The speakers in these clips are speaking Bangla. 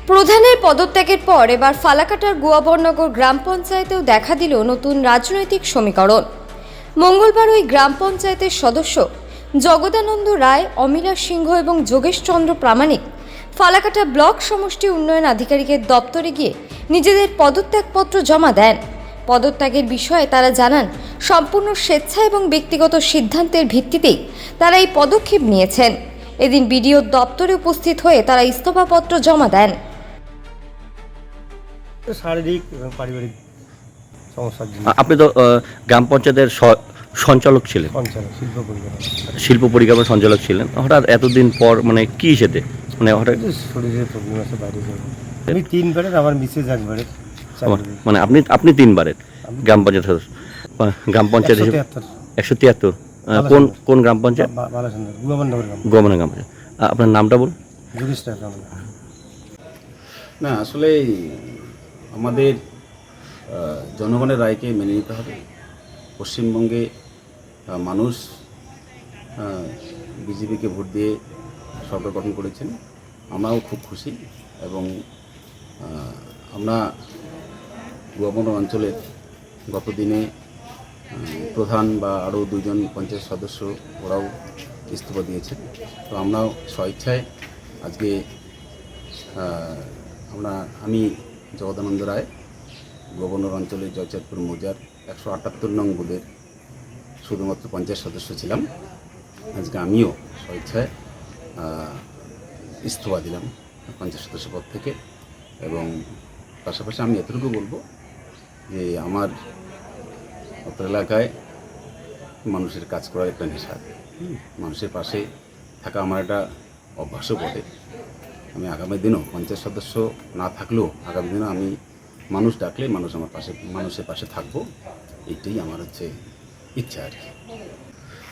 প্রধানের পদত্যাগের পর এবার ফালাকাটার গোয়াবরনগর গ্রাম পঞ্চায়েতেও দেখা দিল নতুন রাজনৈতিক সমীকরণ। মঙ্গলবার ওই গ্রাম পঞ্চায়েতের সদস্য জগদানন্দ রায়, অমিলা সিংহ এবং যোগেশ চন্দ্র প্রামাণিক ফালাকাটা ব্লক সমষ্টি উন্নয়ন আধিকারিকের দপ্তরে গিয়ে নিজেদের পদত্যাগপত্র জমা দেন। পদত্যাগের বিষয়ে তারা জানান, সম্পূর্ণ স্বেচ্ছা এবং ব্যক্তিগত সিদ্ধান্তের ভিত্তিতেই তারা এই পদক্ষেপ নিয়েছেন। এদিন বিডিওর দপ্তরে উপস্থিত হয়ে তারা ইস্তফাপত্র জমা দেন। শারীরিক এবং পারিবারিক সমস্যার জন্য আপনি তো গ্রাম পঞ্চায়েতের সঞ্চালক ছিলেন, শিল্প পরিকাঠামোর সঞ্চালক ছিলেন। হঠাৎ এতদিন পর মানে কি সেতে মানে হঠাৎ শরীরে প্রবলেম আছে, বাইরে যাবো। আমি 3 বারের, আমার মিসেস 1 বারের। মানে আপনি 3 বারের গ্রাম পঞ্চায়েত সদস্য। গ্রাম পঞ্চায়েত 173 কোন গ্রাম পঞ্চায়েত? গোয়াবরনগর গ্রাম পঞ্চায়েত। আপনার নামটা বলুন। যোগেশ রায়। না, আসলে আমাদের জনগণের রায়কে মেনে নিতে হবে। পশ্চিমবঙ্গে মানুষ বিজেপিকে ভোট দিয়ে সরকার গঠন করেছেন। আমরাও খুব খুশি এবং আমরা গোয়াবরনগর অঞ্চলের গত দিনে প্রধান বা আরও 2 জন পঞ্চায়েত সদস্য ওরাও ইস্তফা দিয়েছেন। তো আমরাও স্বইচ্ছায় আজকে আমি জগদানন্দ রায়, গোয়াবরনগর অঞ্চলের জয়চাঁদপুর মৌজার 178 নং বুথের শুধুমাত্র পঞ্চায়েত সদস্য ছিলাম। আজকে আমিও স্বইচ্ছায় ইস্তফা দিলাম পঞ্চায়েত সদস্য পদ থেকে। এবং পাশাপাশি আমি এতটুকু বলবো যে আমার এলাকায় মানুষের কাজ করার একটা নেশা, মানুষের পাশে থাকা আমার একটা অভ্যাসও বটে। আমি আগামী দিনও পঞ্চায়েত সদস্য না থাকলেও আগামী দিনও আমি মানুষ ডাকলে মানুষের পাশে থাকবো, এটাই আমার হচ্ছে ইচ্ছা আর কি।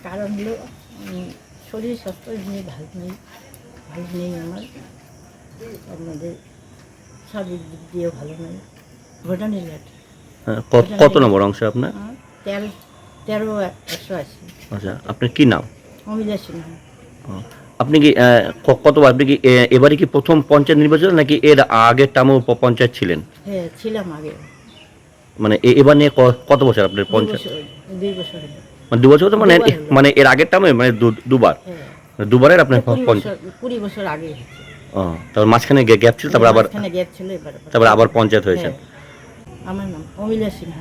কারণ হলো শরীর স্বাস্থ্য নিয়ে ভালো নেই আমার, আপনাদের শারীরিক দিক দিয়েও ভালো নেই। ভোটারের কত নম্বর অংশে আপনার? 13-180। আচ্ছা, আপনার কি নাম? অমিলা সিংহ। আপনি কি আপনি কি এবারে কি প্রথম পঞ্চায়েত নির্বাচন নাকি এর আগের টার্মও পঞ্চায়েত ছিলেন? হ্যাঁ, ছিলাম আগে। মানে এবার নিয়ে কত বছর আপনার পঞ্চায়েত? 2 বছর হলো। মানে 2 বছর তো মানে এর আগের টার্মে মানে দুবার, দুবারের আপনার 20 বছর আগে হয়েছে। তারপর মাঝখানে গ্যাপ ছিল, তারপর আবার পঞ্চায়েত হয়েছে। আমার নাম অমিলা সিংহ।